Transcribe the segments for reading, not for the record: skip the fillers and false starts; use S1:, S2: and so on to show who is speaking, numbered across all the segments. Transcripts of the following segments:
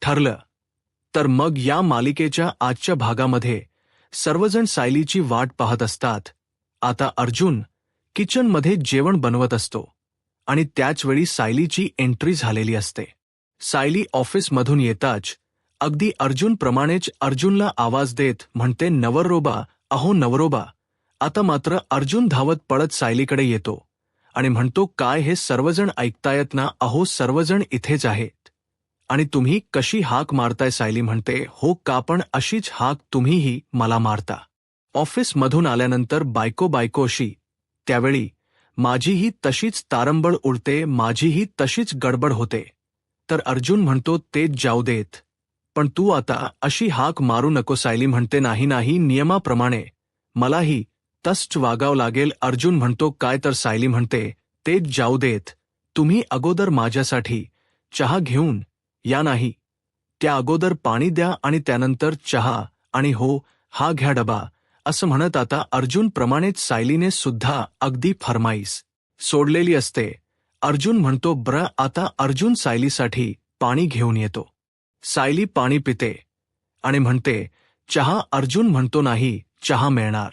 S1: ठरलं. तर मग या मालिकेच्या आजच्या भागामध्ये सर्वजण सायलीची वाट पाहत असतात. आता अर्जुन किचनमध्ये जेवण बनवत असतो आणि त्याचवेळी सायलीची एंट्री झालेली असते. सायली ऑफिसमधून येताच अगदी अर्जुनप्रमाणेच अर्जुनला आवाज देत म्हणते, नवरोबा, अहो नवरोबा. आता मात्र अर्जुन धावत पळत सायलीकडे येतो आणि म्हणतो, काय हे सर्वजण ऐकतायत ना? अहो सर्वजण इथेच आहेत आणि तुम्ही कशी हाक मारताय? सायली म्हणते, हो का, पण अशीच हाक तुम्हीही मला मारता. ऑफिसमधून आल्यानंतर बायको अशी. त्यावेळी माझीही तशीच तारंबळ उडते, माझीही तशीच गडबड होते. तर अर्जुन म्हणतो, तेच जाऊ देत, पण तू आता अशी हाक मारू नको. सायली म्हणते, नाही, नियमाप्रमाणे मलाही तसंच वागावं लागेल. अर्जुन म्हणतो, काय तर? सायली म्हणते, तेच जाऊ देत, तुम्ही अगोदर माझ्यासाठी चहा घेऊन या. नाही, त्या अगोदर पाणी द्या आणि त्यानंतर चहा, आणि हो, हा घ्या डबा. असं म्हणत आता अर्जुनप्रमाणेच सायलीने सुद्धा अगदी फरमाईस सोडलेली असते. अर्जुन म्हणतो, ब्र. आता अर्जुन सायलीसाठी पाणी घेऊन येतो. सायली पाणी पिते आणि म्हणते, चहा. अर्जुन म्हणतो, नाही, चहा मिळणार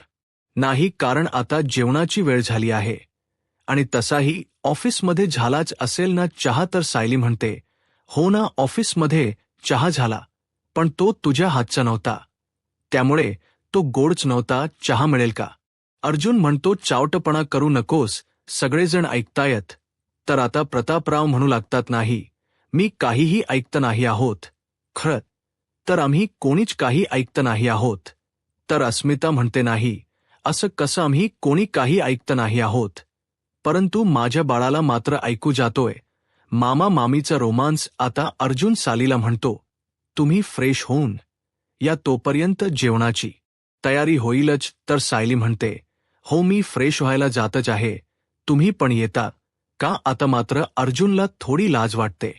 S1: नाही, कारण आता जेवणाची वेळ झाली आहे आणि तसाही ऑफिसमध्ये झालाच असेल ना चहा? तर सायली म्हणते, हो ना, ऑफिसमध्ये चहा झाला, पण तो तुझ्या हातचा नव्हता, त्यामुळे तो गोडच नव्हता. चहा मिळेल का? अर्जुन म्हणतो, चावटपणा करू नकोस, सगळेजण ऐकतायत. तर आता प्रतापराव म्हणू लागतात, नाही, मी काहीही ऐकत नाही आहोत. खरं तर आम्ही कोणीच काही ऐकत नाही आहोत. तर अस्मिता म्हणते, नाही, असं कसं? आम्ही कोणी काही ऐकत नाही आहोत, परंतु माझ्या बाळाला मात्र ऐकू जातोय. मामा मामीचा रोमांस. आता अर्जुन सायलीला म्हणतो, तुम्ही फ्रेश होऊन या, तोपर्यंत जेवणाची तयारी होईलच. तर सायली म्हणते, हो, मी फ्रेश व्हायला जातच आहे, तुम्ही पण येता का? आता मात्र अर्जुनला थोडी लाज वाटते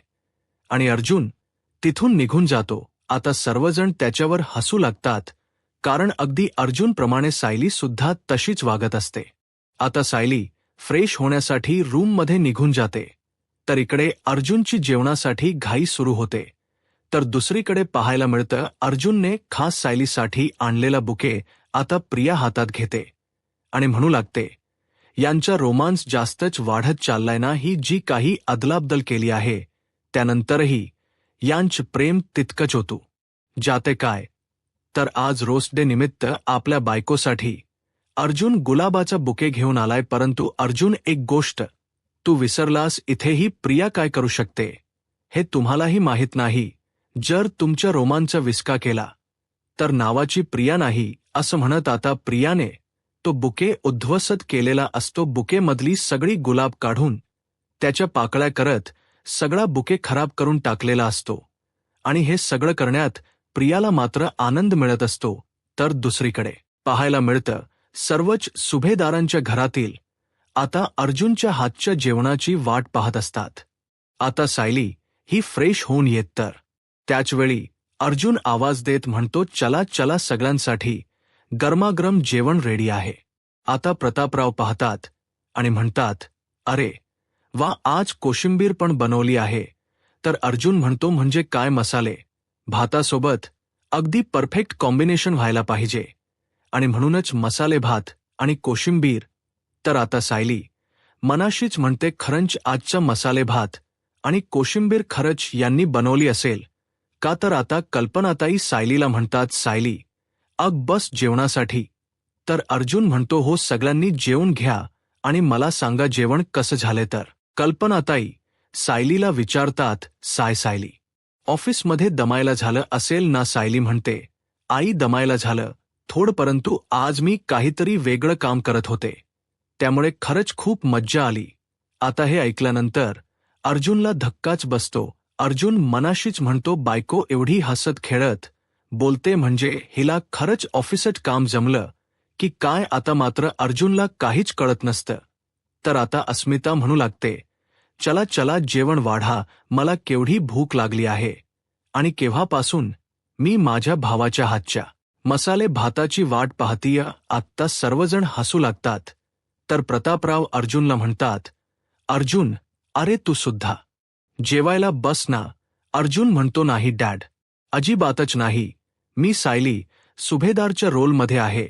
S1: आणि अर्जुन तिथून निघून जातो. आता सर्वजण त्याच्यावर हसू लागतात, कारण अगदी अर्जुनप्रमाणे सायली सुद्धा तशीच वागत असते. आता सायली फ्रेश होण्यासाठी रूममध्ये निघून जाते. तर इकडे अर्जुनची जेवणासाठी घाई सुरू होते. तर दुसरीकडे पाहायला मिळतं, अर्जुनने खास सायलीसाठी आणलेला बुके आता प्रिया हातात घेते आणि म्हणू लागते, यांचा रोमांस जास्तच वाढत चाललाय ना? ही जी काही अदलाबदल केली आहे त्यानंतरही यांचं प्रेम तितकंच होतं जाते काय? तर आज रोस्ट डे निमित्त आपल्या बायकोसाठी अर्जुन गुलाबाचा बुके घेऊन आलाय. परंतु अर्जुन, एक गोष्ट तू विसरलास, इथेही प्रिया काय करू शकते हे तुम्हालाही माहीत नाही. जर तुमच्या रोमांचा विस्का केला तर नावाची प्रिया नाही, असं म्हणत आता प्रियाने तो बुके उद्ध्वस्त केलेला असतो. बुकेमधली सगळी गुलाब काढून त्याच्या पाकळ्या करत सगळा बुके खराब करून टाकलेला असतो आणि हे सगळं करण्यात प्रियाला मात्र आनंद मिळत असतो. तर दुसरीकडे पाहायला मिळतं, सर्वच सुभेदारांच्या घरातील आता अर्जुनच्या हातच्या जेवणाची वाट पाहत असतात. आता सायली ही फ्रेश होऊन येत, तर त्याचवेळी अर्जुन आवाज देत म्हणतो, चला चला, सगळ्यांसाठी गरमागरम जेवण रेडी आहे. आता प्रतापराव पाहतात आणि म्हणतात, अरे वा, आज कोशिंबीर पण बनवली आहे. तर अर्जुन म्हणतो, म्हणजे काय? मसाले भातासोबत अगदी परफेक्ट कॉम्बिनेशन व्हायला पाहिजे आणि म्हणूनच मसाले भात आणि कोशिंबीर. तर आता सायली मनाशीच म्हणते, खरंच आजचा मसाले भात आणि कोशिंबीर खरंच यांनी बनवली असेल का? तर आता कल्पनाताई सायलीला म्हणतात, सायली अग बस जेवणासाठी. तर अर्जुन म्हणतो, हो, सगळ्यांनी जेवून घ्या आणि मला सांगा जेवण कसं झाले. तर कल्पनाताई सायलीला विचारतात, सायली ऑफिसमध्ये दमायला झालं असेल ना? सायली म्हणते, आई दमायला झालं थोडं, परंतु आज मी काहीतरी वेगळं काम करत होते, त्यामुळे खरंच खूप मज्जा आली. आता हे ऐकल्यानंतर अर्जुनला धक्काच बसतो. अर्जुन मनाशीच म्हणतो, बायको एवढी हसत खेळत बोलते म्हणजे हिला खरंच ऑफिसात काम जमलं की काय? आता मात्र अर्जुनला काहीच कळत नसतं. तर आता अस्मिता म्हणू लागते, चला चला, जेवण वाढा, मला केवढी भूक लागली आहे आणि केव्हापासून मी माझ्या भावाच्या हातच्या मसाले भाताची वाट पाहतीय. आत्ता सर्वजण हसू लागतात. तर प्रतापराव अर्जुनला म्हणतात, अर्जुन, अरे तू सुद्धा जेवायला बस ना. अर्जुन म्हणतो नाही डॅड, अजिबातच नाही. मी सायली सुभेदारच्या रोलमध्ये आहे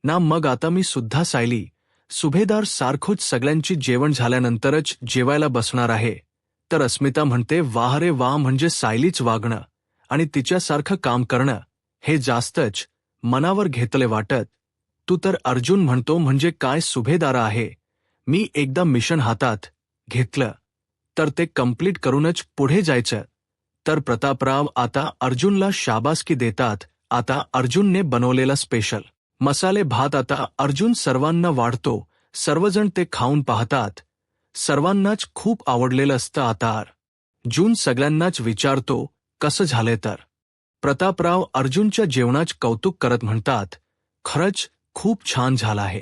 S1: ना. मग आता मी सुद्धा सायली सुभेदार सारखोच सगळ्यांची जेवण झाल्यानंतरच जेवायला बसणार आहे. तर अस्मिता म्हणते वाह रे वाह, म्हणजे सायलीच वागणं आणि तिच्यासारखं काम करणं हे जास्तच मनावर घेतले वाटत. तू तर अर्जुन म्हणतो म्हणजे काय सुभेदारा आहे. मी एकदा मिशन हातात घेतलं तर ते कंप्लीट करूनच पुढे जायचं. तर प्रतापराव आता अर्जुनला शाबासकी देतात. आता अर्जुनने बनवलेला स्पेशल मसाले भात आता अर्जुन सर्वांना वाढतो. सर्वजण ते खाऊन पाहतात. सर्वांनाच खूप आवडलेलं असतं. आता अर्जुन सगळ्यांनाच विचारतो कसं झालंय. तर प्रतापराव अर्जुनच्या जेवणाचं कौतुक करत म्हणतात, खरंच खूप छान झालं आहे.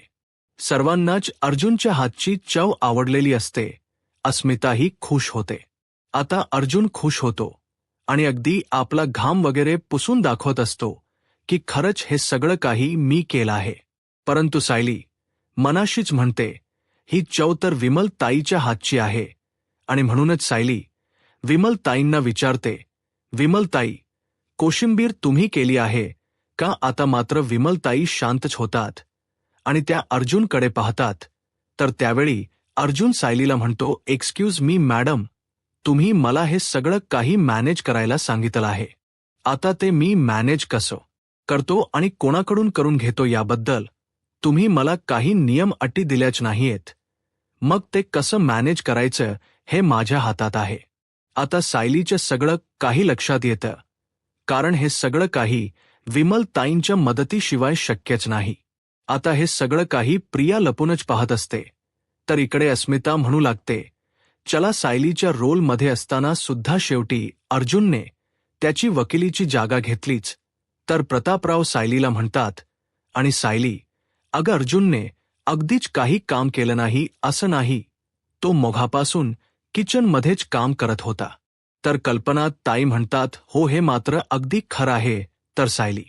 S1: सर्वांनाच अर्जुनच्या हातची चव आवडलेली असते. अस्मिताही खुश होते. आता अर्जुन खुश होतो आणि अगदी आपला घाम वगैरे पुसून दाखवत असतो की खरंच हे सगळं काही मी केलं आहे. परंतु सायली मनाशीच म्हणते ही चव तर विमल ताईच्या हातची आहे. आणि म्हणूनच सायली विमल ताईंना विचारते, विमल ताई, कोशिंबीर तुम्ही केली आहे का? आता मात्र विमल ताई शांतच होतात आणि त्या अर्जुनकडे पाहतात. तर त्यावेळी अर्जुन सायलीला म्हणतो, एक्सक्यूज मी मॅडम, तुम्ही मला हे सगळं काही मॅनेज करायला सांगितलं आहे. आता ते मी मॅनेज कसं करतो आणि कोणाकडून करून घेतो याबद्दल तुम्ही मला काही नियम अटी दिल्याच नाहीयेत. मग ते कसं मॅनेज करायचं हे माझ्या हातात आहे. आता सायलीचं सगळं काही लक्षात येतं, कारण हे सगळं काही विमल ताईंच्या मदतीशिवाय शक्यच नाही. आता हे सगळं काही प्रिया लपूनच पाहत असते. तर इकडे अस्मिता म्हणू लागते, चला सायलीच्या रोलमध्ये असताना सुद्धा शेवटी अर्जुनने त्याची वकिलीची जागा घेतलीच. तर प्रतापराव सायलीला म्हणतात, आणि सायली, अगं अर्जुनने अगदीच काही काम केलं नाही असं नाही. तो मघापासून किचनमध्येच काम करत होता. तर कल्पना ताई म्हणतात, हो हे मात्र अगदी खरं आहे. तर सायली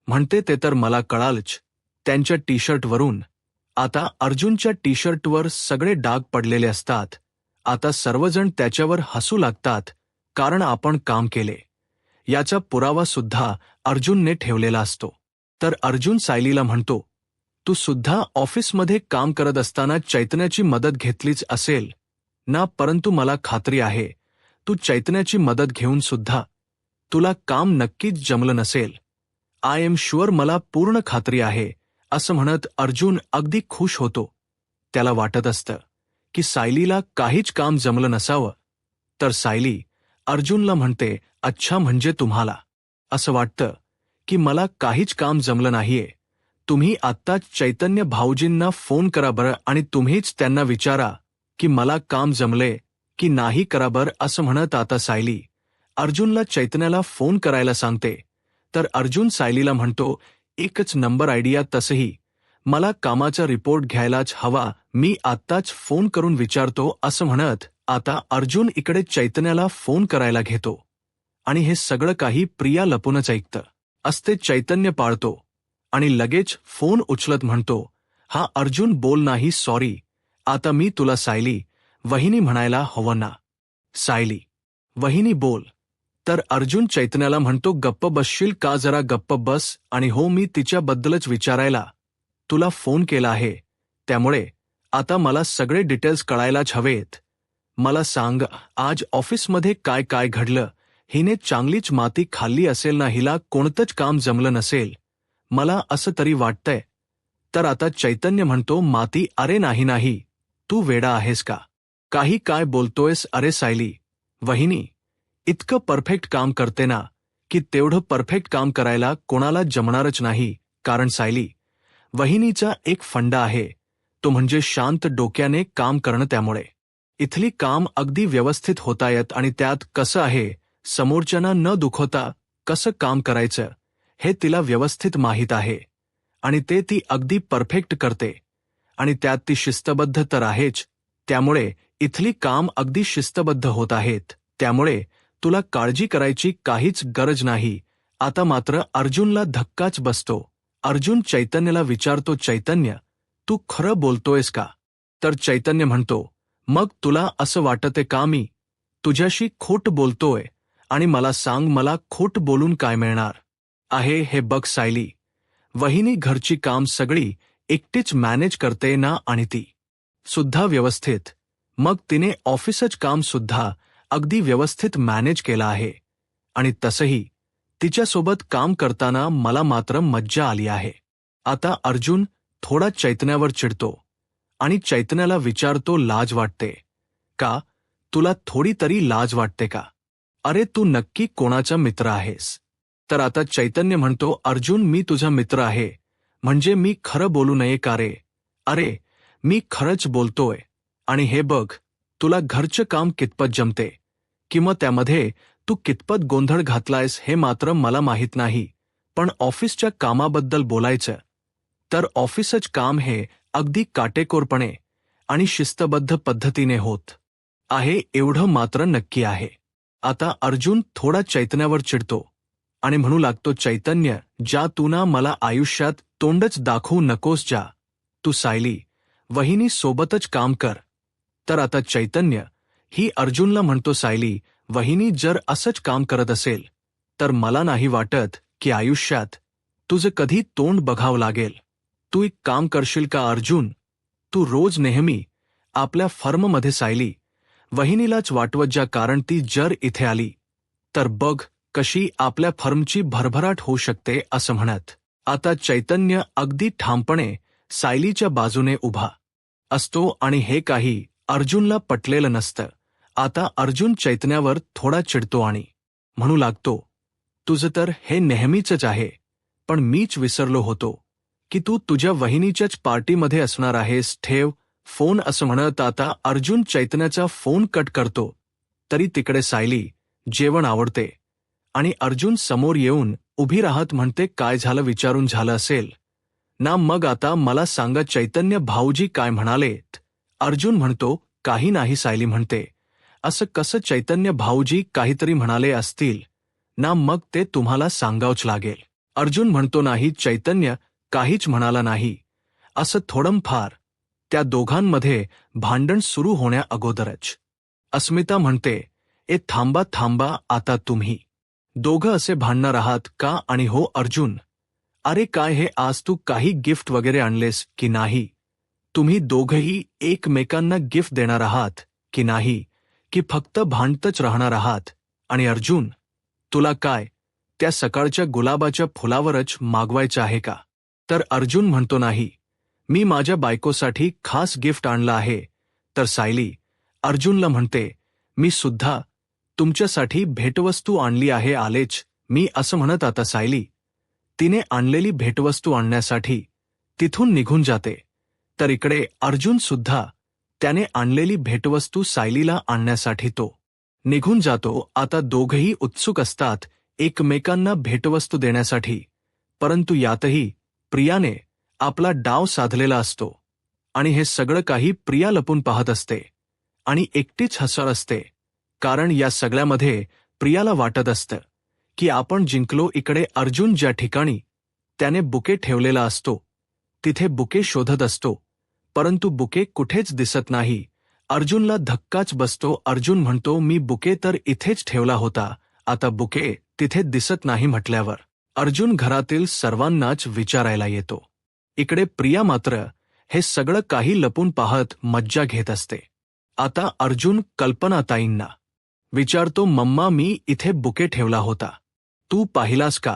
S1: म्हणते, ते तर मला कळालंच. त्यांच्या टी शर्टवरून आता अर्जुनच्या टी शर्टवर सगळे डाग पडलेले असतात. आता सर्वजण त्याच्यावर हसू लागतात, कारण आपण काम केले याचा पुरावा सुद्धा अर्जुनने ठेवलेला असतो. तर अर्जुन सायलीला म्हणतो, तू सुद्धा ऑफिसमध्ये काम करत असताना चैतन्याची मदत घेतलीच असेल ना? परंतु मला खात्री आहे तू चैतन्याची मदत घेऊन सुद्धा तुला काम नक्कीच जमलं नसेल. आय एम शुअर, मला पूर्ण खात्री आहे. असं म्हणत अर्जुन अगदी खुश होतो. त्याला वाटत असतं की सायलीला काहीच काम जमलं नसावं. तर सायली अर्जुनला म्हणते, अच्छा, म्हणजे तुम्हाला असं वाटतं की मला काहीच काम जमलं नाहीये. तुम्ही आत्ताच चैतन्य भाऊजींना फोन करा बरं आणि तुम्हीच त्यांना विचारा की मला काम जमले की नाही करा बरं. असं म्हणत आता सायली अर्जुनला चैतन्याला फोन करायला सांगते. तर अर्जुन सायलीला म्हणतो, एकच नंबर आयडिया, तसंही मला कामाचा रिपोर्ट घ्यायलाच हवा. मी आत्ताच फोन करून विचारतो. असं म्हणत आता अर्जुन इकडे चैतन्याला फोन करायला घेतो आणि हे सगळं काही प्रिया लपूनच ऐकतं असते. चैतन्य पाळतो आणि लगेच फोन उचलत म्हणतो, हा अर्जुन बोल. नाही सॉरी, आता मी तुला सायली वहिनी म्हणायला हवं ना. सायली वहिनी बोल. तर अर्जुन चैतन्याला म्हणतो, गप्प बसशील का? जरा गप्प बस. आणि हो, मी तिच्याबद्दलच विचारायला तुला फोन केला आहे. त्यामुळे आता मला सगळे डिटेल्स कळायलाच हवेत. मला सांग, आज ऑफिसमध्ये काय काय घडलं? हिने चांगलीच माती खाल्ली असेल ना? हिला कोणतंच काम जमलं नसेल, मला असं तरी वाटतंय. तर आता चैतन्य म्हणतो, माती? अरे नाही नाही, तू वेडा आहेस का? काही काय बोलतोयस? अरे सायली वहिनी इतकं परफेक्ट काम करते ना की तेवढं परफेक्ट काम करायला कोणाला जमणारच नाही. कारण सायली वहिनीचा एक फंडा आहे, तो म्हणजे शांत डोक्याने काम करणं. त्यामुळे इथली काम अगदी व्यवस्थित होतायत. आणि त्यात कसं आहे, समोरच्यांना न दुखवता कसं काम करायचं हे तिला व्यवस्थित माहीत आहे आणि ते ती अगदी परफेक्ट करते. आणि त्यात ती शिस्तबद्ध तर आहेच. त्यामुळे इथली काम अगदी शिस्तबद्ध होत आहेत. त्यामुळे तुला काळजी करायची काहीच गरज नाही. आता मात्र अर्जुनला धक्काच बसतो. अर्जुन चैतन्याला विचारतो, चैतन्य, तू खरं बोलतोयस का? तर चैतन्य म्हणतो, मग तुला असं वाटतंय का मी तुझ्याशी खोट बोलतोय? आणि मला सांग, मला खोट बोलून काय मिळणार आहे हे बघ सायली. वहिनी घरची काम सगळी एकटीच मॅनेज करते ना, आणि ती सुद्धा व्यवस्थित. मग तिने ऑफिसच काम सुद्धा अगदी व्यवस्थित मॅनेज केलं आहे. आणि तसंही तिच्यासोबत काम करताना मला मात्र मज्जा आली आहे. आता अर्जुन थोडा चैतन्यावर चिडतो आणि चैतन्याला विचारतो, लाज वाटते का तुला? थोडी तरी लाज वाटते का? अरे तू नक्की कोणाचा मित्र आहेस? तर आता चैतन्य म्हणतो, अर्जुन मी तुझा मित्र आहे, म्हणजे मी खरं बोलू नये का रे? अरे मी खरंच बोलतोय. आणि हे बघ, तुला घरचं काम कितपत जमते किंवा त्यामध्ये तू कितपत गोंधळ घातलायस हे मात्र मला माहीत नाही, पण ऑफिसच्या कामाबद्दल बोलायचं तर ऑफिसच काम हे अगदी काटेकोरपणे आणि शिस्तबद्ध पद्धतीने होत आहे एवढं मात्र नक्की आहे. आता अर्जुन थोडा चैतन्यावर चिडतो आणि म्हणू लागतो, चैतन्य जा तू ना, मला आयुष्यात तोंडच दाखवू नकोस जा. तू सायली वहिनी सोबतच काम कर. तर आता चैतन्य ही अर्जुनला म्हणतो, सायली वहिनी जर असंच काम करत असेल तर मला नाही वाटत की आयुष्यात तुझं कधी तोंड बघावं लागेल. तू एक काम करशील का अर्जुन? तू रोज नेहमी आपल्या फर्ममध्ये सायली वहिनीलाच वाटवत जा, कारण ती जर इथे आली तर बघ कशी आपल्या फर्मची भरभराट होऊ शकते असं म्हणत. आता चैतन्य अगदी ठामपणे सायलीच्या बाजूने उभा असतो आणि हे काही अर्जुनला पटलेलं नसतं. आता अर्जुन चैतन्यावर थोडा चिडतो आणि म्हणू लागतो, तुझं तर हे नेहमीचंच आहे, पण मीच विसरलो होतो की तू तुझ्या वहिनीच्याच पार्टीमध्ये असणार आहेस. ठेव फोन असं म्हणत आता अर्जुन चैतन्याचा फोन कट करतो. तरी तिकडे सायली जेवण आवडते आणि अर्जुन समोर येऊन उभी राहत म्हणते, काय झालं विचारून झालं असेल ना? मग आता मला सांगा चैतन्य भाऊजी काय म्हणालेत? अर्जुन म्हणतो, काही नाही. सायली म्हणते, असं कसं चैतन्य भाऊजी काहीतरी म्हणाले असतील ना, मग ते तुम्हाला सांगावंच लागेल. अर्जुन म्हणतो, नाही चैतन्य काहीच म्हणाला नाही. असं थोडंफार त्या दोघांमध्ये भांडण सुरू होण्या अगोदरच अस्मिता म्हणते, ए थांबा थांबा, आता तुम्ही दोघं असे भांडणार आहात का? आणि हो अर्जुन, अरे काय हे, आज तू काही गिफ्ट वगैरे आणलेस की नाही? तुम्ही दोघंही एकमेकांना गिफ्ट देणार आहात की नाही, की फक्त भांडतच राहणार आहात? आणि अर्जुन, तुला काय त्या सकाळच्या गुलाबाच्या फुलावरच मागवायचं आहे का? तर अर्जुन म्हणतो, नाही, मी माझ्या बायकोसाठी खास गिफ्ट आणलं आहे. तर सायली अर्जुनला म्हणते, मी सुद्धा तुमच्यासाठी भेटवस्तू आणली आहे. आलेच मी असं म्हणत आता सायली तिने आणलेली भेटवस्तू आणण्यासाठी तिथून निघून जाते. तर इकडे अर्जुन सुद्धा त्याने आणलेली भेटवस्तू सायलीला आणण्यासाठी तो निघून जातो. आता दोघंही उत्सुक असतात एकमेकांना भेटवस्तू देण्यासाठी, परंतु यातही प्रियाने आपला डाव साधलेला असतो आणि हे सगळं काही प्रिया लपून पाहत असते आणि एकटीच हसत असते, कारण या सगळ्यामध्ये प्रियाला वाटत असतं की आपण जिंकलो. इकडे अर्जुन ज्या ठिकाणी त्याने बुके ठेवलेला असतो तिथे बुके शोधत असतो, परंतु बुके कुठेच दिसत नाही. अर्जुनला धक्काच बसतो. अर्जुन म्हणतो, मी बुके तर इथेच ठेवला होता, आता बुके तिथे दिसत नाही म्हटल्यावर अर्जुन घरातील सर्वांनाच विचारायला येतो. इकडे प्रिया मात्र हे सगळं काही लपून पाहत मज्जा घेत असते. आता अर्जुन कल्पनाताईंना विचारतो, मम्मा मी इथे बुके ठेवला होता, तू पाहिलास का?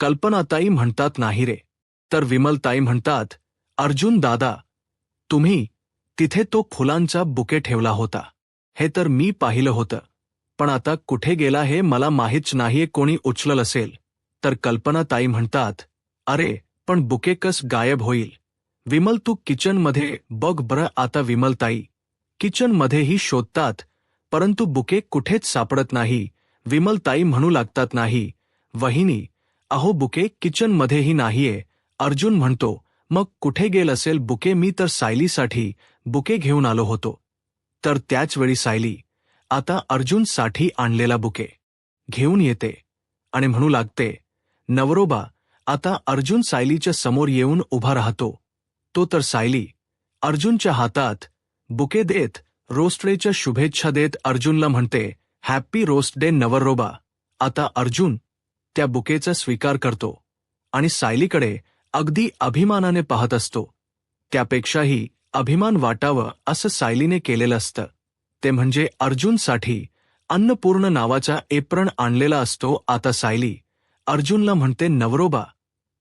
S1: कल्पनाताई म्हणतात, नाही रे. तर विमलताई म्हणतात, अर्जुन दादा तुम्ही तिथे तो फुलांचा बुके ठेवला होता, हे तर मी पाहिलं होतं, पण आता कुठे गेला हे मला माहीत नाहीये, कोणी उचललं असेल. तर कल्पनाताई म्हणतात, अरे पण बुके कस गायब होईल? विमल तू किचनमध्ये बघ बरं. आता विमलताई किचनमध्येही शोधतात, परंतु बुके कुठेच सापडत नाही. विमलताई म्हणू लागतात, नाही वहिनी, अहो बुके किचनमध्येही नाहीये. अर्जुन म्हणतो, मग कुठे गेल असेल बुके? मी तर सायलीसाठी बुके घेऊन आलो होतो. तर त्याच वेळी सायली आता अर्जुनसाठी आणलेला बुके घेऊन येते आणि म्हणू लागते, नवरोबा. आता अर्जुन सायलीच्या समोर येऊन उभा राहतो. तो तर सायली अर्जुनच्या हातात बुके देत रोस्ट डेच्या शुभेच्छा देत अर्जुनला म्हणते, हॅप्पी रोस्ट डे नवरोबा. आता अर्जुन त्या बुकेचा स्वीकार करतो आणि सायलीकडे अगदी अभिमानाने पाहत असतो. त्यापेक्षाही अभिमान वाटावं असं सायलीने केलेलं असतं ते म्हणजे अर्जुनसाठी अन्नपूर्ण नावाचा एप्रण आणलेला असतो. आता सायली अर्जुनला म्हणते, नवरोबा,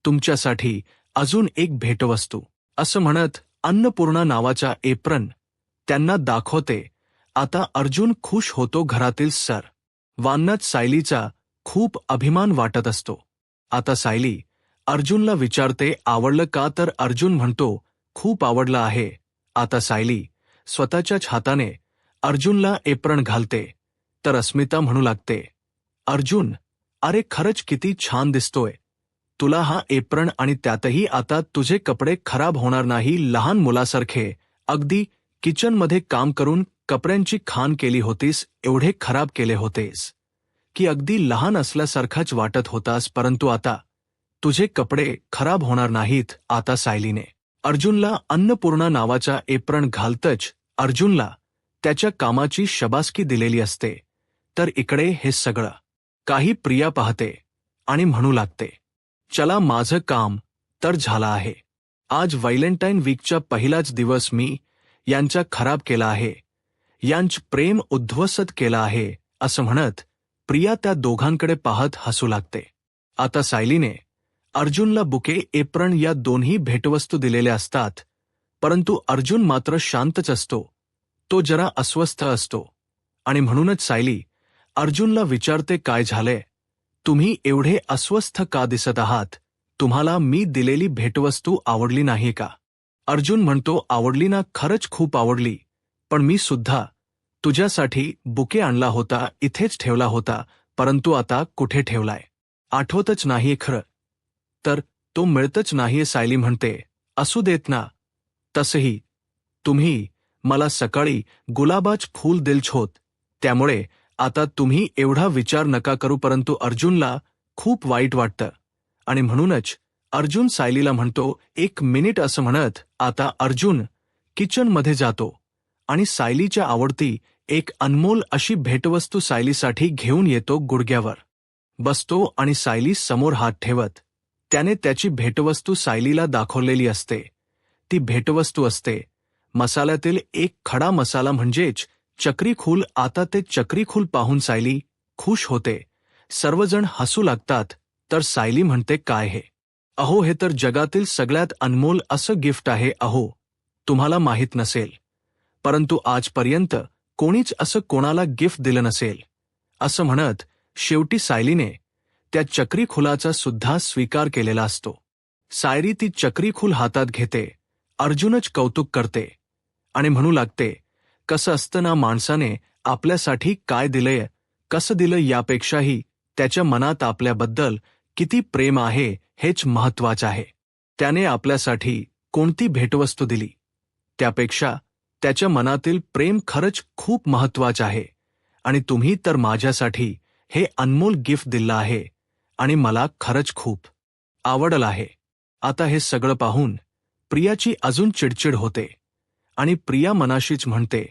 S1: तुमच्यासाठी अजून एक भेटवस्तू, असं म्हणत अन्नपूर्णा नावाचा एप्रण त्यांना दाखवते. आता अर्जुन खुश होतो. घरातील वान्नात सायलीचा खूप अभिमान वाटत असतो. आता सायली अर्जुनला विचारते, आवडलं का? तर अर्जुन म्हणतो, खूप आवडलं आहे. आता सायली स्वतःच्याच हाताने अर्जुनला एप्रण घालते. तर अस्मिता म्हणू लागते, अर्जुन, अरे खरंच किती छान दिसतोय तुला हा एप्रण, आणि त्यातही आता तुझे कपडे खराब होणार नाही. लहान मुलासारखे अगदी किचनमध्ये काम करून कपड्यांची खाण केली होतीस, एवढे खराब केले होतेस की अगदी लहान असल्यासारखाच वाटत होतास, परंतु आता तुझे कपडे खराब होणार नाहीत. आता सायलीने अर्जुनला अन्नपूर्णा नावाचा एप्रण घालतच अर्जुनला त्याच्या कामाची शबासकी दिलेली असते. तर इकडे हे सगळं काही प्रिया पाहते आणि म्हणू लागते, चला, माझं काम तर झालं आहे. आज व्हॅलेंटाईन वीकचा पहिलाच दिवस मी यांचा खराब केला आहे, यांचं प्रेम उद्ध्वस्त केलं आहे, असं म्हणत प्रिया त्या दोघांकडे पाहत हसू लागते. आता सायलीने अर्जुनला बुके, एप्रण या दोन्ही भेटवस्तू दिलेल्या असतात, परंतु अर्जुन मात्र शांतच असतो. तो जरा अस्वस्थ असतो आणि म्हणूनच सायली अर्जुनला विचारते, काय झालंय? तुम्ही एवढे अस्वस्थ का दिसत आहात? तुम्हाला मी दिलेली भेटवस्तू आवडली नाही का? अर्जुन म्हणतो, आवडली ना, खरंच खूप आवडली, पण मी सुद्धा तुझ्यासाठी बुके आणला होता, इथेच ठेवला होता, परंतु आता कुठे ठेवलाय आठवतच नाहीये खरं तर, तो मिळतच नाहीये. सायली म्हणते, असू देत ना, तसंही तुम्ही मला सकाळी गुलाबाच फूल दिलच होत, त्यामुळे आता तुम्ही एवढा विचार नका करू. परंतु अर्जुनला खूप वाईट वाटतं आणि म्हणूनच अर्जुन सायलीला म्हणतो, एक मिनिट, असं म्हणत आता अर्जुन किचनमध्ये जातो आणि सायलीच्या आवडती एक अनमोल अशी भेटवस्तू सायलीसाठी घेऊन येतो. गुडघ्यावर बसतो आणि सायली समोर हात ठेवत त्याने त्याची भेटवस्तू सायलीला दाखवलेली असते. ती भेटवस्तू असते मसाल्यातील एक खडा मसाला, म्हणजेच चक्रीखूल. आता ते चक्रीखूल पाहून सायली खुश होते. सर्वजण हसू लागतात. तर सायली म्हणते, काय हे? अहो, हे तर जगातील सगळ्यात अनमोल असं गिफ्ट आहे. अहो, तुम्हाला माहीत नसेल, परंतु आजपर्यंत कोणीच असं कोणाला गिफ्ट दिलं नसेल. असं म्हणत शेवटी सायलीने त्या चक्रीखुलाचा सुद्धा स्वीकार केलेला असतो. सायली ती चक्रीखूल हातात घेते. अर्जुनच कौतुक करते आणि म्हणू लागते, कसं असतं ना, माणसाने आपल्यासाठी काय दिलंय, कसं दिलं यापेक्षाही त्याच्या मनात आपल्याबद्दल किती प्रेम आहे हेच महत्वाचं आहे. त्याने आपल्यासाठी कोणती भेटवस्तू दिली त्यापेक्षा त्याच्या मनातील प्रेम खरंच खूप महत्वाचं आहे. आणि तुम्ही तर माझ्यासाठी हे अनमोल गिफ्ट दिलं आहे आणि मला खरंच खूप आवडलं आहे. आता हे सगळं पाहून प्रियाची अजून चिडचिड होते आणि प्रिया मनाशीच म्हणते,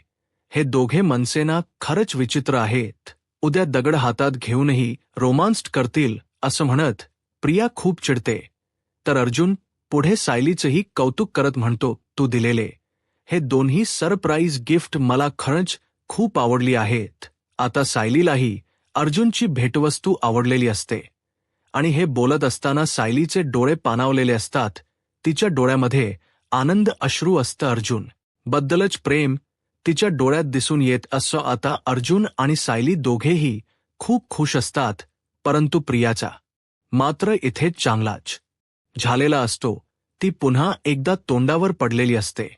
S1: हे दोघे मनसेना खरंच विचित्र आहेत. उद्या दगड हातात घेऊनही रोमांस करतील, असं म्हणत प्रिया खूप चिडते. तर अर्जुन पुढे सायलीचंही कौतुक करत म्हणतो, तू दिलेले हे दोन्ही सरप्राईज गिफ्ट मला खरंच खूप आवडली आहेत. आता सायलीलाही अर्जुनची भेटवस्तू आवडलेली असते आणि हे बोलत असताना सायलीचे डोळे पाणावलेले असतात. तिच्या डोळ्यामध्ये आनंद अश्रू असतं. अर्जुन बद्दलच प्रेम तिच्या डोळ्यात दिसून येत असं. आता अर्जुन आणि सायली दोघेही खूप खुश असतात, परंतु प्रियाचा मात्र इथे चांगलाच झालेला असतो. ती पुन्हा एकदा तोंडावर पडलेली असते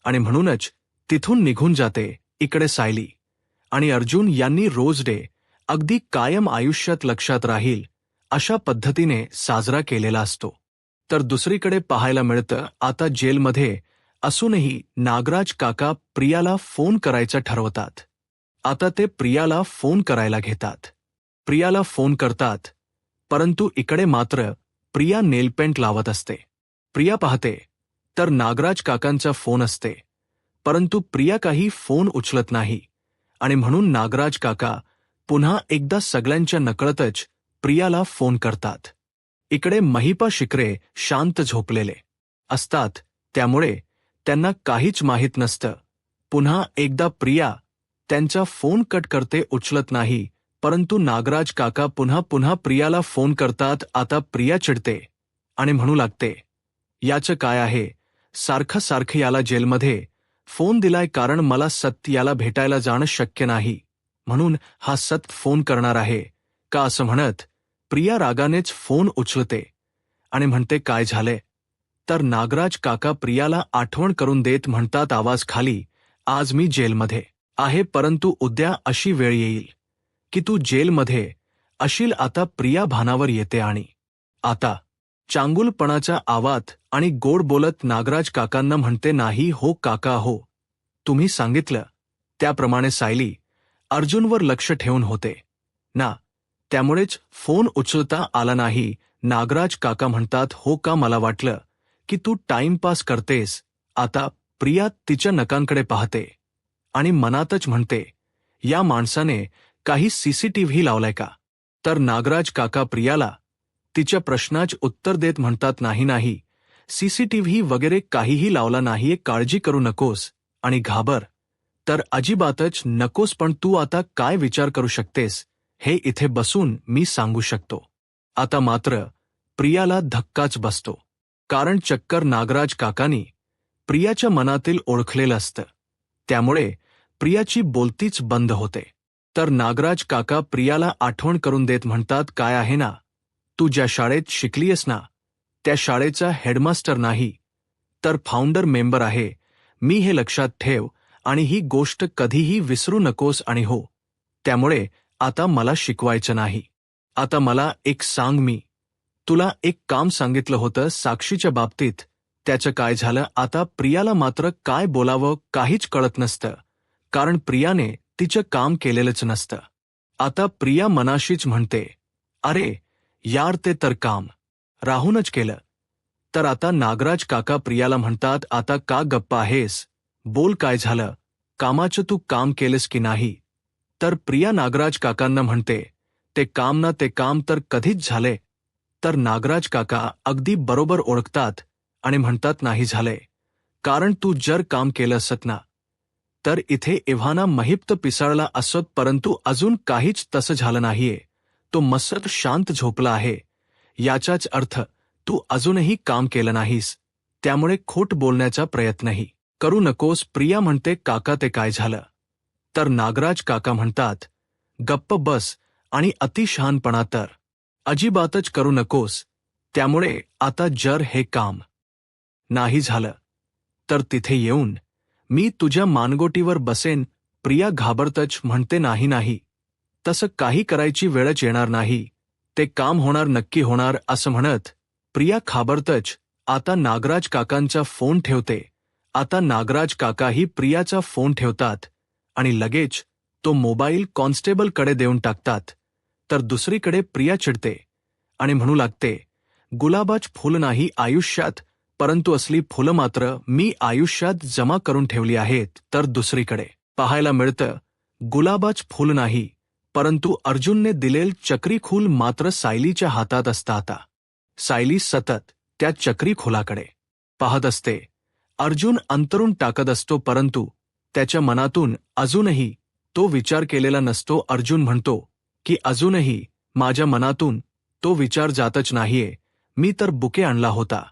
S1: आणि म्हणूनच तिथून निघून जाते. इकडे सायली आणि अर्जुन यांनी रोज डे अगदी कायम आयुष्यात लक्षात राहील अशा पद्धतीने साजरा केलेला असतो. तर दुसरीकडे पाहायला मिळतं, आता जेलमध्ये असूनही नागराज काका प्रियाला फोन करायचा ठरवतात. आता ते प्रियाला फोन करायला घेतात. प्रियाला फोन करतात, परंतु इकडे मात्र प्रिया नेलपेंट लावत असते. प्रिया पाहते तर नागराज काकांचा फोन असते, परंतु प्रिया काही फोन उचलत नाही आणि म्हणून नागराज काका पुन्हा एकदा सगळ्यांच्या नकळतच प्रियाला फोन करतात. इकडे महिपा शिकरे शांत झोपलेले असतात, त्यामुळे त्यांना काहीच माहीत नसतं. पुन्हा एकदा प्रिया त्यांचा फोन कट करते, उचलत नाही. परंतु नागराज काका पुन्हा प्रियाला फोन करतात. आता प्रिया चिडते आणि म्हणू लागते, याचं काय आहे, सारखं याला जेलमध्ये फोन दिलाय कारण मला सत्य याला भेटायला जाणं शक्य नाही, म्हणून हा सत्य फोन करणार आहे का, असं म्हणत प्रिया रागानेच फोन उचलते आणि म्हणते, काय झाले. तर नागराज काका प्रियाला आठवण करून देत म्हणतात, आवाज खाली, आज मी जेलमध्ये आहे, परंतु उद्या अशी वेळ येईल की तू जेलमध्ये अशील. आता प्रिया भानावर येते आणि आता चांगुलपणाचा आवाज आणि गोड बोलत नागराज काकांना म्हणते, नाही हो काका, हो, तुम्ही सांगितलं त्याप्रमाणे सायली अर्जुनवर लक्ष ठेवून होते ना, त्यामुळेच फोन उचलता आला नाही. नागराज काका म्हणतात, हो का, मला वाटलं की तू टाइमपास करतेस. आता प्रिया तिच्या नकांकडे पाहते आणि मनातच म्हणते, या माणसाने काही सीसीटीव्ही लावलाय का. तर नागराज काका प्रियाला तिच्या प्रश्नाचे उत्तर देत म्हणतात, नाही, सीसीटीव्ही वगैरे काहीही लावला नाहीये, काळजी करू नकोस आणि घाबर तर अजिबातच नकोस, पण तू आता काय विचार करू शकतेस हे इथे बसून मी सांगू शकतो. आता मात्र प्रियाला धक्काच बसतो, कारण चक्कर नागराज काकांनी प्रियाच्या मनातील ओळखलेलं असतं, त्यामुळे प्रियाची बोलतीच बंद होते. तर नागराज काका प्रियाला आठवण करून देत म्हणतात, काय आहे ना, तू ज्या शाळेत शिकलीयस ना, त्या शाळेचा हेडमास्टर नाही तर फाउंडर मेंबर आहे मी, हे लक्षात ठेव आणि ही गोष्ट कधीही विसरू नकोस. आणि हो, त्यामुळे आता मला शिकवायचं नाही. आता मला एक सांग, मी तुला एक काम सांगितलं होतं साक्षीच्या बाबतीत, त्याचं काय झालं. आता प्रियाला मात्र काय बोलावं काहीच कळत नसतं, कारण प्रियाने तिचं काम केलेलंच नसतं. आता प्रिया मनाशीच म्हणते, अरे यार, ते तर काम राहूनच केलं. तर आता नागराज काका प्रियाला म्हणतात, आता का गप्पा आहेस, बोल, काय झालं, कामाचं तू काम केलंस की नाही. तर प्रिया नागराज काकांना म्हणते, ते काम तर कधीच झाले. तर नागराज काका अगदी बरोबर ओळखतात आणि म्हणतात, नाही झाले, कारण तू जर काम केलं असत ना, तर इथे एव्हाना महिप्त पिसाळला असत, परंतु अजून काहीच तसं झालं नाहीये. तो मस्त शांत झोपला आहे, याचाच अर्थ तू अजूनही काम केलं नाहीस, त्यामुळे खोट बोलण्याचा प्रयत्नही करू नकोस. प्रिया म्हणते, काका ते काय झालं. तर नागराज काका म्हणतात, गप्प बस आणि अतिशहानपणा तर अजिबातच करू नकोस. त्यामुळे आता जर हे काम नाही झालं तर तिथे येऊन मी तुझ्या मानगोटीवर बसेन. प्रिया घाबरतच म्हणते, नाही, तसं काही करायची वेळच येणार नाही, ते काम होणार, नक्की होणार, असं म्हणत प्रिया घाबरतच आता नागराज काकांचा फोन ठेवते. आता नागराज काकाही प्रियाचा फोन ठेवतात आणि लगेच तो मोबाईल कॉन्स्टेबलकडे देऊन टाकतात. तर दुसरीकडे प्रिया चिडते आणि म्हणू लागते, गुलाबाच फुलं नाही आयुष्यात, परंतु असली फुलं मात्र मी आयुष्यात जमा करून ठेवली आहेत. तर दुसरीकडे पाहायला मिळतं, गुलाबाच फुल नाही, परंतु अर्जुनने दिलेल चक्री खूल मात्र सायलीच्या हातात असतं. आता सायली सतत त्या चक्री खुलाकडे पाहत असते. अर्जुन अंतरून टाकत असतो, परंतु त्याच्या मनातून अजूनही तो विचार केलेला नसतो. अर्जुन म्हणतो की अजूनही माझ्या मनातून तो विचार जातच नाहीये. मी तर बुके आणला होता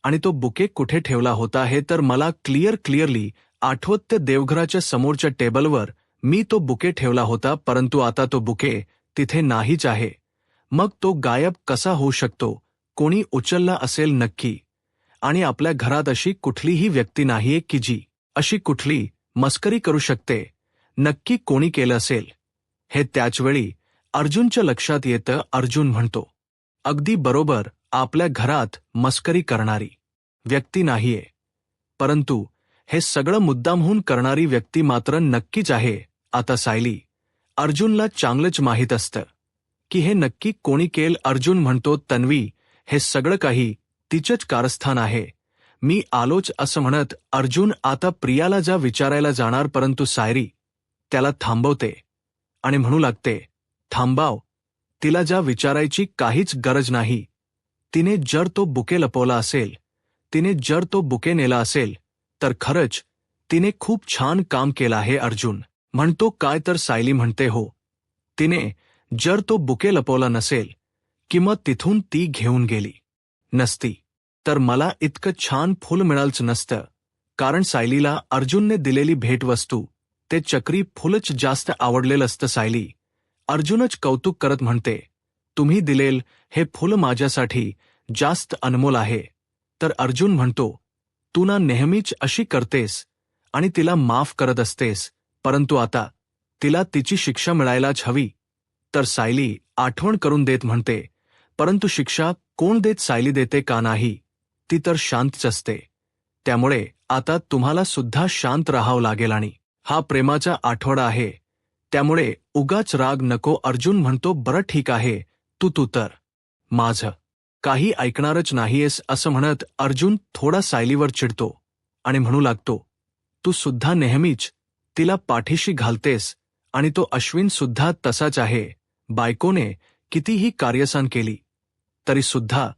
S1: आणि तो बुके कुठे ठेवला होता हे तर मला क्लिअरली आठवत. ते देवघराच्या समोरच्या टेबलवर मी तो बुके ठेवला होता, परंतु आता तो बुके तिथे नाहीच आहे. मग तो गायब कसा होऊ शकतो, कोणी उचलला असेल नक्की. आणि आपल्या घरात अशी कुठलीही व्यक्ती नाहीये की जी अशी कुठली मस्करी करू शकते. नक्की कोणी केलं असेल हे त्याचवेळी अर्जुनच्या लक्षात येतं. अर्जुन म्हणतो, अगदी बरोबर, आपल्या घरात मस्करी करणारी व्यक्ती नाहीये, परंतु हे सगळं मुद्दामहून करणारी व्यक्ती मात्र नक्कीच आहे. आता सायली अर्जुनला चांगलंच माहीत असतं की हे नक्की कोणी केलं. अर्जुन म्हणतो, तन्वी, हे सगळं काही तिचंच कारस्थान आहे, मी आलोच, असं म्हणत अर्जुन आता प्रियाला जा विचारायला जाणार, परंतु सायली त्याला थांबवते आणि म्हणू लागते, थांबाव, तिला ज्या विचारायची काहीच गरज नाही. तिने जर तो बुके लपवला असेल, तिने जर तो बुके नेला असेल, तर खरंच तिने खूप छान काम केलं आहे. अर्जुन म्हणतो, काय तर सायली म्हणते, हो, तिने जर तो बुके लपवला नसेल किंवा तिथून ती घेऊन गेली नसती तर मला इतकं छान फूल मिळालंच नसतं. कारण सायलीला अर्जुनने दिलेली भेटवस्तू, ते चक्री फुलच जास्त आवडलेलं असतं. सायली अर्जुनच कौतुक करत म्हणते, तुम्ही दिलेल हे फुल माझ्यासाठी जास्त अनमोल आहे. तर अर्जुन म्हणतो, तू ना नेहमीच अशी करतेस आणि तिला माफ करत असतेस, परंतु आता तिला तिची शिक्षा मिळायलाच हवी. तर सायली आठवण करून देत म्हणते, परंतु शिक्षा कोण देत? सायली देते का नाही? ती तर शांतच असते. त्यामुळे आता तुम्हाला सुद्धा शांत राहावं लागेल आणि हा प्रेमाचा आठवडा आहे, त्यामुळे उगाच राग नको. अर्जुन म्हणतो, बरं ठीक आहे, तू तर माझं काही ऐकणारच नाहीयेस. असं म्हणत अर्जुन थोडा सायलीवर चिडतो आणि म्हणू लागतो, तू सुद्धा नेहमीच तिला पाठीशी घालतेस आणि तो अश्विन सुद्धा तसाच आहे. बायकोने कितीही कार्यसान केली तरी सुद्धा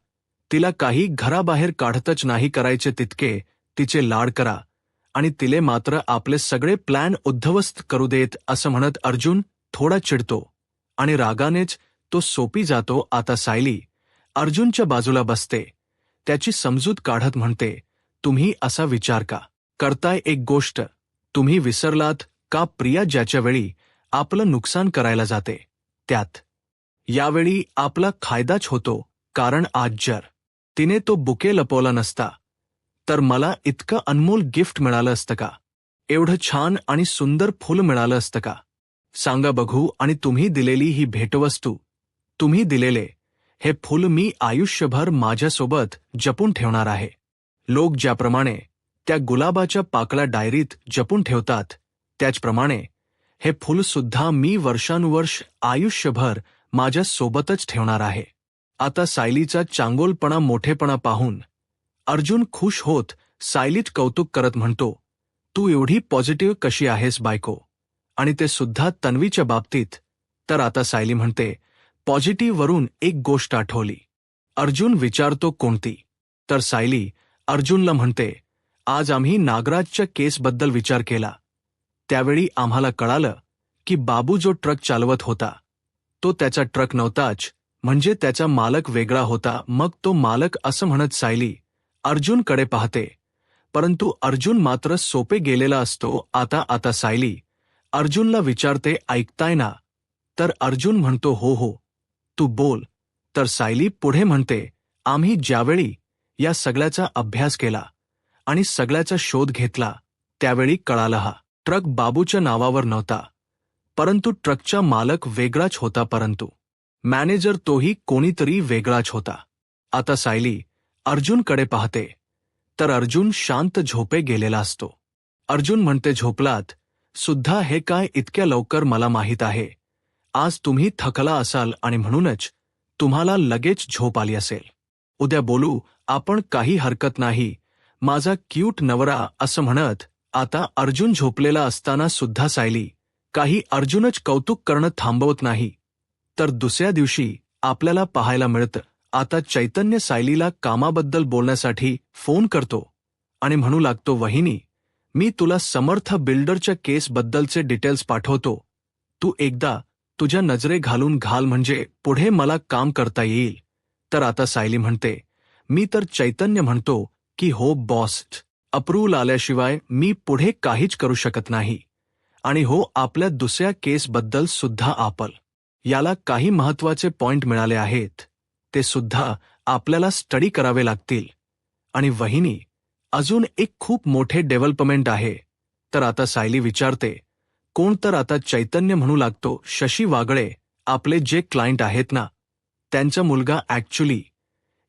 S1: तिला काही घराबाहेर काढतच नाही. करायचे तितके तिचे लाड करा आणि तिले मात्र आपले सगळे प्लॅन उद्ध्वस्त करू देत. असं म्हणत अर्जुन थोडा चिडतो आणि रागानेच तो सोपी जातो. आता सायली अर्जुनच्या बाजूला बसते, त्याची समजूत काढत म्हणते, तुम्ही असा विचार का करताय? एक गोष्ट तुम्ही विसरलात का? प्रिया ज्याच्या वेळी आपलं नुकसान करायला जाते, त्यात यावेळी आपला फायदाच होतो. कारण आज जर तिने तो बुके लपवला नसता तर मला इतकं अनमोल गिफ्ट मिळालं असतं का? एवढं छान आणि सुंदर फूल मिळालं असतं का? सांगा बघू. आणि तुम्ही दिलेली ही भेटवस्तू, तुम्ही दिलेले हे फूल मी आयुष्यभर माझ्यासोबत जपून ठेवणार आहे. लोक ज्याप्रमाणे त्या गुलाबाच्या पाकळ्या डायरीत जपून ठेवतात, त्याचप्रमाणे हे फूल सुद्धा मी वर्षानुवर्ष आयुष्यभर माझ्या सोबतच ठेवणार आहे. आता सायलीचा चांगोलपणा, मोठेपणा पाहून अर्जुन खुश होत सायलीत कौतुक करत म्हणतो, तू एवढी पॉझिटिव्ह कशी आहेस बायको? आणि ते सुद्धा तन्वीच्या बाबतीत. तर आता सायली म्हणते, पॉझिटिव्ह वरून एक गोष्ट आठवली. अर्जुन विचारतो, कोणती? तर सायली अर्जुनला म्हणते, आज आम्ही नागराजच्या केसबद्दल विचार केला. त्यावेळी आम्हाला कळालं की बाबू जो ट्रक चालवत होता तो त्याचा ट्रक नव्हताच, म्हणजे त्याचा मालक वेगळा होता. मग तो मालक. असं म्हणत सायली अर्जुनकडे पाहते, परंतु अर्जुन मात्र सोपे गेलेला असतो. आता सायली अर्जुनला विचारते, ऐकताय ना? तर अर्जुन म्हणतो, हो, तू बोल. तर सायली पुढे म्हणते, आम्ही ज्यावेळी या सगळ्याचा अभ्यास केला आणि सगळ्याचा शोध घेतला, त्यावेळी कळालं हा ट्रक बाबूच्या नावावर नव्हता, परंतु ट्रकचा मालक वेगळाच होता, परंतु मॅनेजर तोही कोणीतरी वेगळाच होता. आता सायली अर्जुनकडे पाहते, तर अर्जुन शांत झोपे गेलेला असतो. अर्जुन म्हणते, झोपलात सुद्धा? हे काय इतक्या लवकर? मला माहीत आहे आज तुम्ही थकला असाल आणि म्हणूनच तुम्हाला लगेच झोप आली असेल. उद्या बोलू आपण, काही हरकत नाही माझा क्यूट नवरा. असं म्हणत आता अर्जुन झोपलेला असताना सुद्धा सायली काही अर्जुनच कौतुक करणं थांबवत नाही. तर दुसऱ्या दिवशी आपल्याला पाहायला मिळतं, आता चैतन्य सायलीला कामाबद्दल बोलण्यासाठी फोन करतो आणि म्हणू लागतो, वहिनी, मी तुला समर्थ बिल्डरच्या केसबद्दलचे डिटेल्स पाठवतो, तू एकदा तुझ्या नजरे घालून घाल, म्हणजे पुढे मला काम करता येईल. तर आता सायली म्हणते, मी तर चैतन्य म्हणतो की हो बॉस, अप्रूव्हल आल्याशिवाय मी पुढे काहीच करू शकत नाही. आणि हो, आपल्या दुसऱ्या केसबद्दल सुद्धा आपण याला काही महत्त्वाचे पॉइंट मिळाले आहेत, ते सुद्धा आपल्याला स्टडी करावे लागतील. आणि वहिनी, अजून एक खूप मोठे डेव्हलपमेंट आहे. तर आता सायली विचारते, कोण? तर आता चैतन्य म्हणू लागतो, शशी वागळे, आपले जे क्लायंट आहेत ना, त्यांचा मुलगा. ॲक्च्युली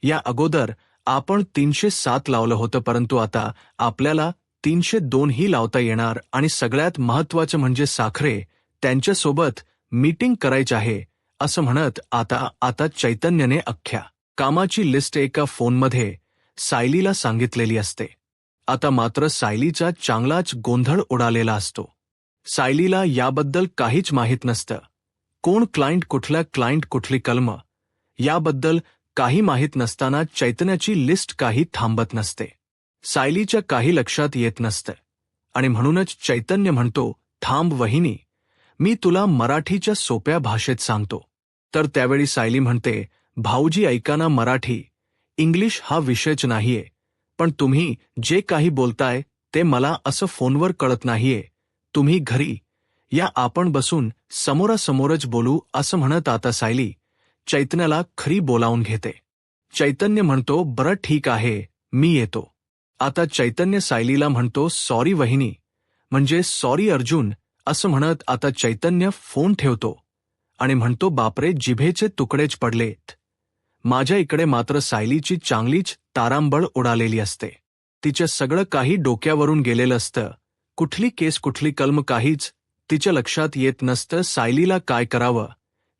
S1: या अगोदर आपण 307 लावलं होतं, परंतु आता आपल्याला 302 ही लावता येणार. आणि सगळ्यात महत्त्वाचं म्हणजे साखरे, त्यांच्यासोबत मीटिंग करायची आहे. असं म्हणत आता चैतन्यने अख्ख्या कामाची लिस्ट एका फोनमध्ये सायलीला सांगितलेली असते. आता मात्र सायलीचा चांगलाच गोंधळ उडालेला असतो. सायलीला याबद्दल काहीच माहीत नसतं. कोण क्लायंट, कुठला क्लायंट, कुठली कलम, याबद्दल काही माहीत नसताना चैतन्याची लिस्ट काही थांबत नसते. सायलीच्या काही लक्षात येत नसतं आणि म्हणूनच चैतन्य म्हणतो, थांब वहिनी, मी तुला मराठीच्या सोप्या भाषेत सांगतो. तर त्यावेळी सायली म्हणते, भाऊजी ऐका ना, मराठी इंग्लिश हा विषयच नाहीये, पण तुम्ही जे काही बोलताय ते मला असं फोनवर कळत नाहीये. तुम्ही घरी या, आपण बसून समोरासमोरच बोलू, असं म्हणत आता सायली चैतन्याला खरी बोलावून घेते. चैतन्य म्हणतो, बरं ठीक आहे, मी येतो. आता चैतन्य सायलीला म्हणतो, सॉरी वहिनी, म्हणजे सॉरी अर्जुन, असं म्हणत आता चैतन्य फोन ठेवतो आणि म्हणतो, बापरे, जिभेचे तुकडेच पडलेत. माझ्या इकडे मात्र सायलीची चांगलीच तारांबळ उडालेली असते. तिचं सगळं काही डोक्यावरून गेलेलं असतं. कुठली केस, कुठली कलम, काहीच तिच्या लक्षात येत नसतं. सायलीला काय करावं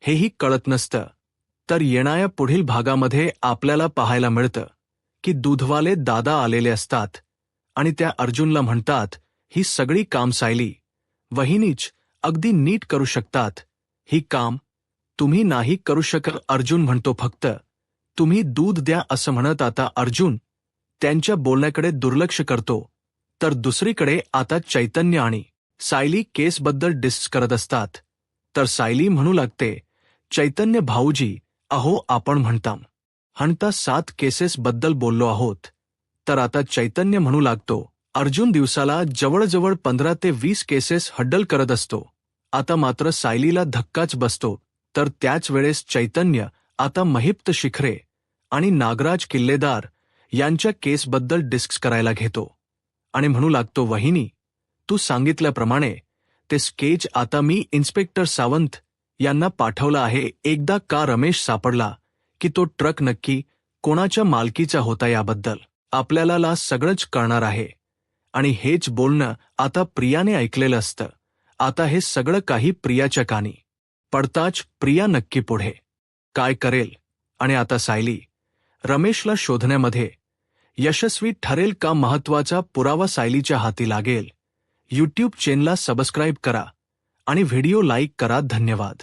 S1: हेही कळत नसतं. तर येणाऱ्या पुढील भागामध्ये आपल्याला पाहायला मिळतं की दूधवाले दादा आलेले असतात आणि त्या अर्जुनला म्हणतात, ही सगळी काम सायली वहिनीच अगदी नीट करू शकतात. ही काम तुम्ही नाही करू शकत. अर्जुन म्हणतो, फक्त तुम्ही दूध द्या, असं म्हणत आता अर्जुन त्यांच्या बोलण्याकडे दुर्लक्ष करतो. तर दुसरीकडे आता चैतन्य आणि सायली केसबद्दल डिस्कस करत असतात. तर सायली म्हणू लागते, चैतन्य भाऊजी, अहो आपण म्हणता 7 केसेसबद्दल बोललो आहोत. तर आता चैतन्य म्हणू लागतो, अर्जुन दिवसाला जवळजवळ 15 ते 20 केसेस हँडल करत असतो. आता मात्र सायलीला धक्काच बसतो. तर त्याच वेळेस चैतन्य आता महिप्त शिखरे आणि नागराज किल्लेदार यांच्या केसबद्दल डिस्कस करायला घेतो आणि म्हणू लागतो, वहिनी, तू सांगितल्याप्रमाणे ते स्केच आता मी इन्स्पेक्टर सावंत यांना पाठवलं आहे. एकदा का रमेश सापडला की तो ट्रक नक्की कोणाच्या मालकीचा होता याबद्दल आपल्याला सगळंच कळणार आहे. आणि हेच बोलणं आता प्रियाने ऐकलेलं असतं. आता हे सगळं काही प्रियाच्या कानी पडताच प्रिया नक्की पुढे काय करेल आणि आता सायली रमेशला शोधण्यामध्ये यशस्वी ठरेल का, महत्त्वाचा पुरावा सायलीच्या हाती लागेल. यूट्यूब चॅनलला सबस्क्राईब करा आणि व्हिडिओ लाईक करा. धन्यवाद.